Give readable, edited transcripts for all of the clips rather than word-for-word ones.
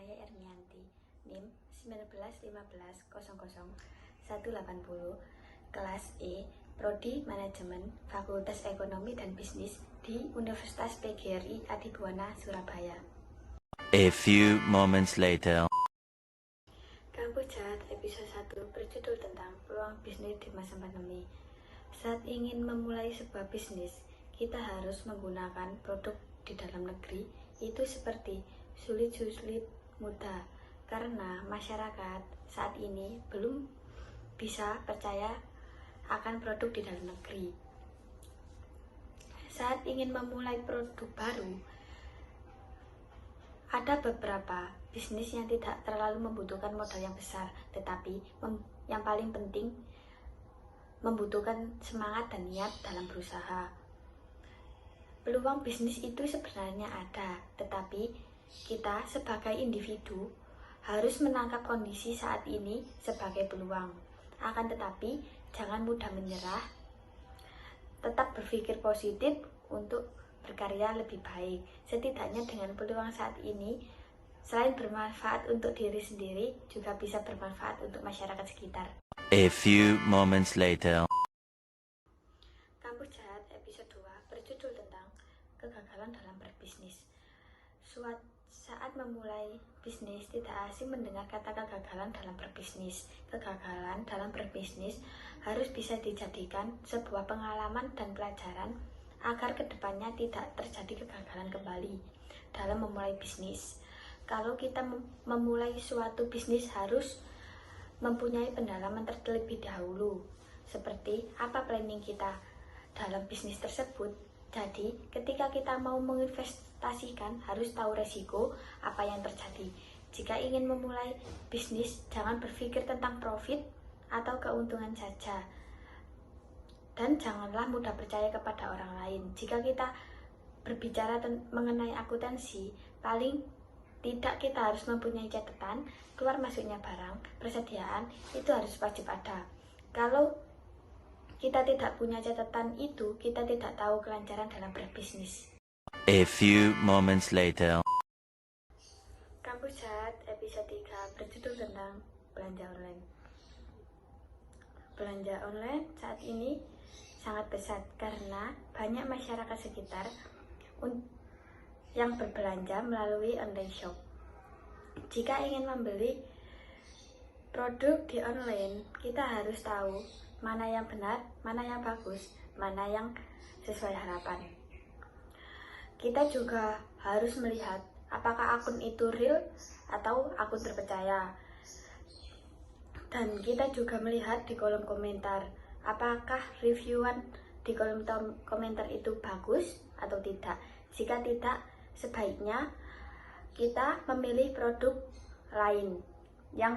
Maya Ernianti, NIM 191500180, kelas E, Prodi Manajemen, Fakultas Ekonomi dan Bisnis di Universitas PGRI Adibuwana, Surabaya. A few moments later. Kampus Jahat episode 1 berjudul tentang peluang bisnis di masa pandemi. Saat ingin memulai sebuah bisnis, kita harus menggunakan produk di dalam negeri. Itu seperti sulit-sulit mudah, karena masyarakat saat ini belum bisa percaya akan produk di dalam negeri. Saat ingin memulai produk baru, ada beberapa bisnis yang tidak terlalu membutuhkan modal yang besar, tetapi yang paling penting membutuhkan semangat dan niat dalam berusaha. Peluang bisnis itu sebenarnya ada, tetapi kita sebagai individu harus menangkap kondisi saat ini sebagai peluang. Akan tetapi, jangan mudah menyerah, tetap berpikir positif untuk berkarya lebih baik. Setidaknya dengan peluang saat ini, selain bermanfaat untuk diri sendiri, juga bisa bermanfaat untuk masyarakat sekitar. A few moments later. Kampus Jahat episode 2 berjudul tentang kegagalan dalam berbisnis. Saat memulai bisnis, tidak asing mendengar kata kegagalan dalam berbisnis. Kegagalan dalam berbisnis harus bisa dijadikan sebuah pengalaman dan pelajaran agar kedepannya tidak terjadi kegagalan kembali dalam memulai bisnis. Kalau kita memulai suatu bisnis harus mempunyai pendalaman terlebih dahulu, seperti apa planning kita dalam bisnis tersebut. Jadi, ketika kita mau menginvestasikan, harus tahu resiko apa yang terjadi. Jika ingin memulai bisnis, jangan berpikir tentang profit atau keuntungan saja. Dan janganlah mudah percaya kepada orang lain. Jika kita berbicara mengenai akuntansi, paling tidak kita harus mempunyai catatan keluar masuknya barang, persediaan, itu harus wajib ada. Kalau kita tidak punya catatan itu, kita tidak tahu kelancaran dalam berbisnis. A few moments later. Kampus Jahat episode 3 berjudul tentang belanja online. Belanja online saat ini sangat pesat karena banyak masyarakat sekitar yang berbelanja melalui online shop. Jika ingin membeli produk di online, kita harus tahu mana yang benar, mana yang bagus, mana yang sesuai harapan. Kita juga harus melihat apakah akun itu real atau akun terpercaya. Dan kita juga melihat di kolom komentar, apakah reviewan di kolom komentar itu bagus atau tidak. Jika tidak, sebaiknya kita memilih produk lain yang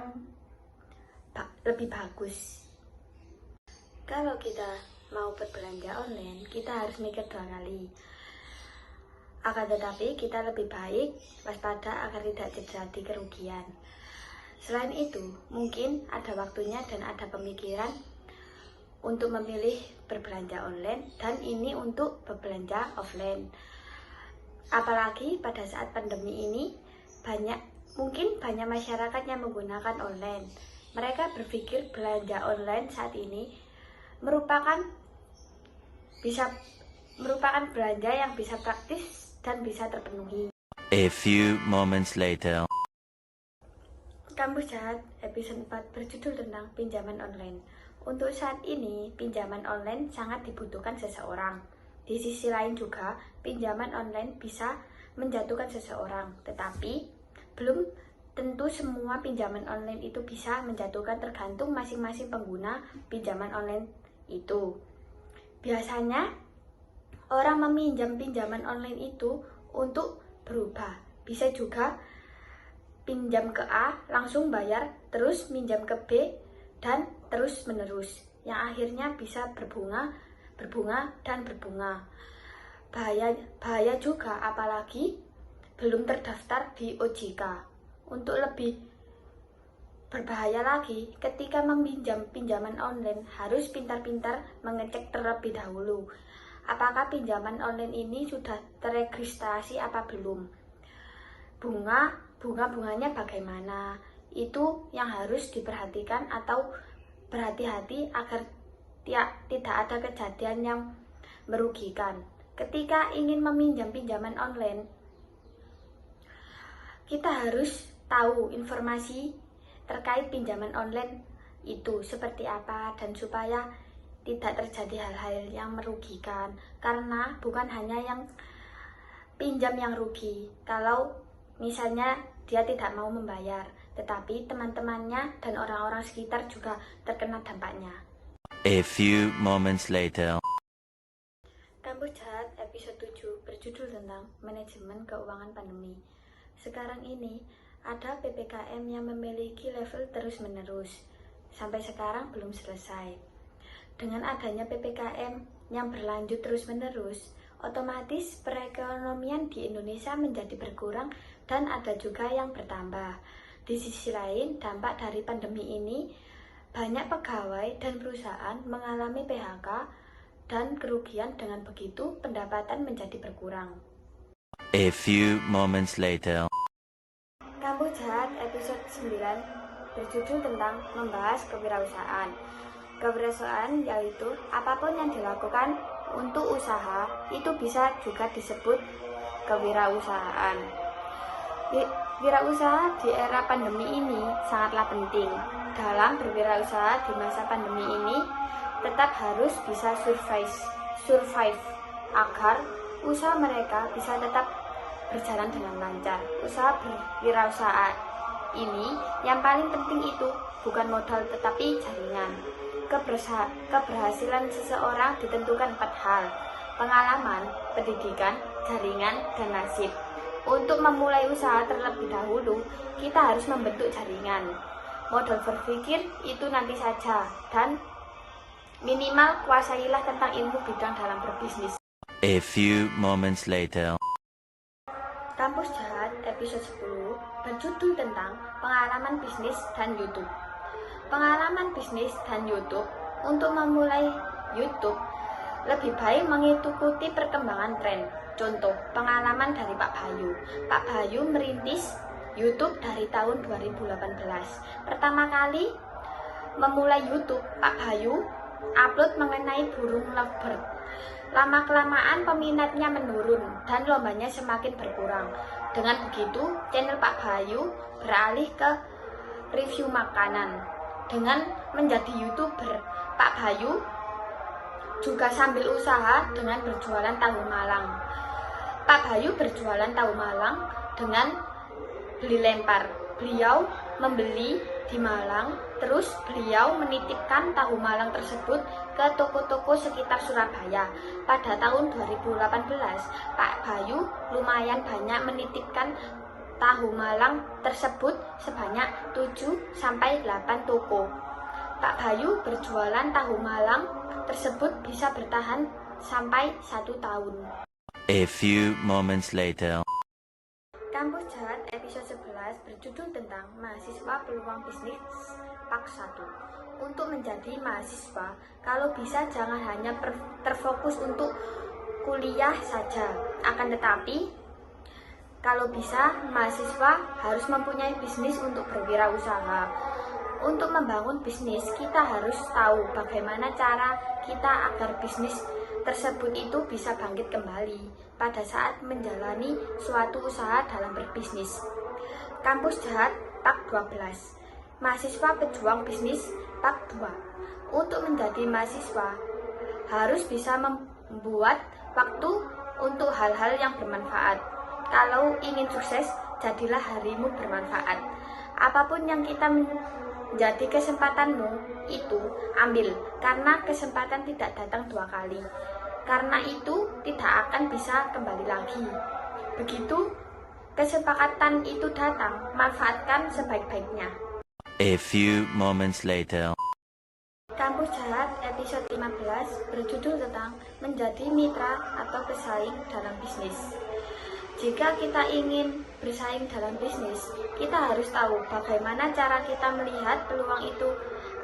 lebih bagus. Kalau kita mau berbelanja online, kita harus mikir 2 kali. Akan tetapi, kita lebih baik waspada agar tidak terjadi kerugian. Selain itu, mungkin ada waktunya dan ada pemikiran untuk memilih berbelanja online, dan ini untuk berbelanja offline. Apalagi pada saat pandemi ini, mungkin banyak masyarakat yang menggunakan online. Mereka berpikir belanja online saat ini merupakan belanja yang bisa praktis dan bisa terpenuhi. A few moments later. Kampus Jahat episode 4 berjudul tentang pinjaman online. Untuk saat ini, pinjaman online sangat dibutuhkan seseorang. Di sisi lain juga, pinjaman online bisa menjatuhkan seseorang, tetapi belum tentu semua pinjaman online itu bisa menjatuhkan, tergantung masing-masing pengguna pinjaman online itu. Biasanya orang meminjam pinjaman online itu untuk berubah. Bisa juga pinjam ke A, langsung bayar, terus minjam ke B, dan terus menerus, yang akhirnya bisa berbunga dan berbunga. Bahaya juga apalagi belum terdaftar di OJK. Untuk lebih berbahaya lagi, ketika meminjam pinjaman online harus pintar-pintar mengecek terlebih dahulu apakah pinjaman online ini sudah terregistrasi apa belum. Bunga bunga-bunganya bagaimana, itu yang harus diperhatikan atau berhati-hati agar tidak ada kejadian yang merugikan. Ketika ingin meminjam pinjaman online, kita harus tahu informasi terkait pinjaman online itu seperti apa, dan supaya tidak terjadi hal-hal yang merugikan, karena bukan hanya yang pinjam yang rugi kalau misalnya dia tidak mau membayar, tetapi teman-temannya dan orang-orang sekitar juga terkena dampaknya. A few moments later. Kampus Jahat episode 7 berjudul tentang manajemen keuangan pandemi. Sekarang ini ada PPKM yang memiliki level terus-menerus. Sampai sekarang belum selesai. Dengan adanya PPKM yang berlanjut terus-menerus, otomatis perekonomian di Indonesia menjadi berkurang dan ada juga yang bertambah. Di sisi lain, dampak dari pandemi ini, banyak pegawai dan perusahaan mengalami PHK dan kerugian. Dengan begitu, pendapatan menjadi berkurang. A few moments later. Kampus Jahat episode 9 berjudul tentang membahas kewirausahaan. Kewirausahaan yaitu apapun yang dilakukan untuk usaha, itu bisa juga disebut kewirausahaan. Wirausaha di era pandemi ini sangatlah penting. Dalam berwirausaha di masa pandemi ini, tetap harus bisa survive agar usaha mereka bisa tetap berjalan dengan lancar. Usaha berwirausaha ini yang paling penting itu bukan modal tetapi jaringan. Keberhasilan seseorang ditentukan 4 hal: pengalaman, pendidikan, jaringan, dan nasib. Untuk memulai usaha terlebih dahulu, kita harus membentuk jaringan. Modal berpikir itu nanti saja, dan minimal kuasailah tentang ilmu bidang dalam berbisnis. A few moments later. Kampus Jahat episode 10 berjudul tentang pengalaman bisnis dan YouTube. Pengalaman bisnis dan YouTube. Untuk memulai YouTube, lebih baik mengikuti perkembangan tren. Contoh, pengalaman dari Pak Bayu. Pak Bayu merintis YouTube dari tahun 2018. Pertama kali memulai YouTube, Pak Bayu upload mengenai burung lovebird. Lama-kelamaan peminatnya menurun dan lombanya semakin berkurang. Dengan begitu, channel Pak Bayu beralih ke review makanan. Dengan menjadi YouTuber, Pak Bayu juga sambil usaha dengan berjualan tahu Malang. Pak Bayu berjualan tahu Malang dengan beli lempar. Beliau membeli di Malang, terus beliau menitipkan tahu Malang tersebut ke toko-toko sekitar Surabaya. Pada tahun 2018, Pak Bayu lumayan banyak menitipkan tahu Malang tersebut sebanyak 7-8 toko. Pak Bayu berjualan tahu Malang tersebut bisa bertahan sampai 1 tahun. A few moments later. Kampus Jahat episode 11 berjudul tentang mahasiswa peluang bisnis Part 1. Untuk menjadi mahasiswa, kalau bisa jangan hanya terfokus untuk kuliah saja. Akan tetapi, kalau bisa, mahasiswa harus mempunyai bisnis untuk berwirausaha. Untuk membangun bisnis, kita harus tahu bagaimana cara kita agar bisnis tersebut itu bisa bangkit kembali pada saat menjalani suatu usaha dalam berbisnis. Kampus Jahat Part 12. Mahasiswa pejuang bisnis Part 2. Untuk menjadi mahasiswa harus bisa membuat waktu untuk hal-hal yang bermanfaat. Kalau ingin sukses, jadilah harimu bermanfaat. Apapun yang kita menjadi kesempatanmu, itu ambil, karena kesempatan tidak datang 2 kali. Karena itu tidak akan bisa kembali lagi. Begitu kesepakatan itu datang, manfaatkan sebaik-baiknya. A few moments later. Kampus Jahat episode 15 berjudul tentang menjadi mitra atau pesaing dalam bisnis. Jika kita ingin bersaing dalam bisnis, kita harus tahu bagaimana cara kita melihat peluang itu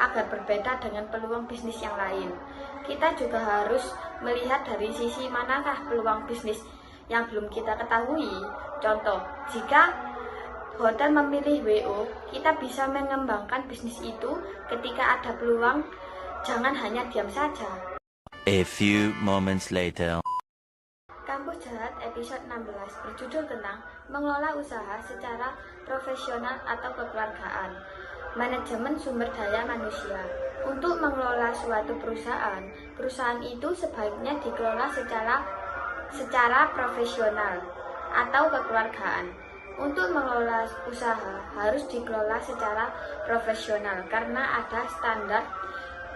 agar berbeda dengan peluang bisnis yang lain. Kita juga harus melihat dari sisi manakah peluang bisnis yang belum kita ketahui. Contoh, jika hotel memilih WO, kita bisa mengembangkan bisnis itu ketika ada peluang, jangan hanya diam saja. A few moments later. Kampus Jahat episode 16 berjudul tentang mengelola usaha secara profesional atau kekeluargaan. Manajemen sumber daya manusia. Untuk mengelola suatu perusahaan, perusahaan itu sebaiknya dikelola secara profesional atau kekeluargaan. Untuk mengelola usaha harus dikelola secara profesional karena ada standar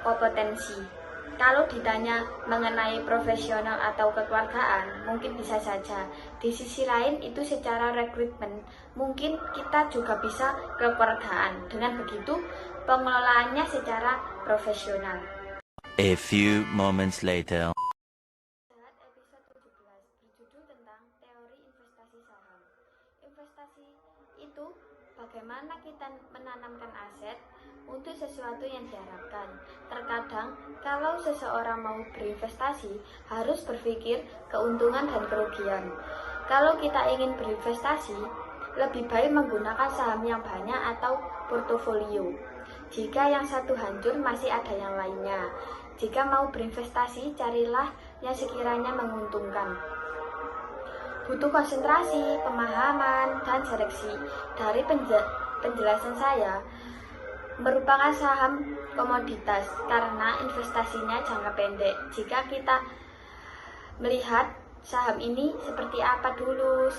kompetensi. Kalau ditanya mengenai profesional atau kekeluargaan, mungkin bisa saja. Di sisi lain itu secara rekrutmen, mungkin kita juga bisa kekeluargaan. Dengan begitu, pengelolaannya secara profesional. A few moments later. Episode 17 berjudul tentang teori investasi saham. Investasi itu bagaimana kita menanamkan aset untuk sesuatu yang diharapkan. Terkadang, kalau seseorang mau berinvestasi, harus berpikir keuntungan dan kerugian. Kalau kita ingin berinvestasi, lebih baik menggunakan saham yang banyak atau portofolio. Jika yang satu hancur, masih ada yang lainnya. Jika mau berinvestasi, carilah yang sekiranya menguntungkan. Butuh konsentrasi, pemahaman, dan seleksi. Dari penjelasan saya, merupakan saham komoditas karena investasinya jangka pendek. Jika kita melihat saham ini seperti apa dulu,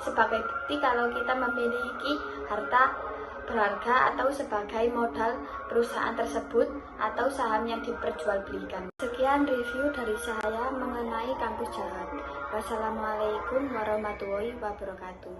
sebagai bukti kalau kita memiliki harta berharga atau sebagai modal perusahaan tersebut atau saham yang diperjualbelikan. Sekian review dari saya mengenai Kampus Jahat. Wassalamualaikum warahmatullahi wabarakatuh.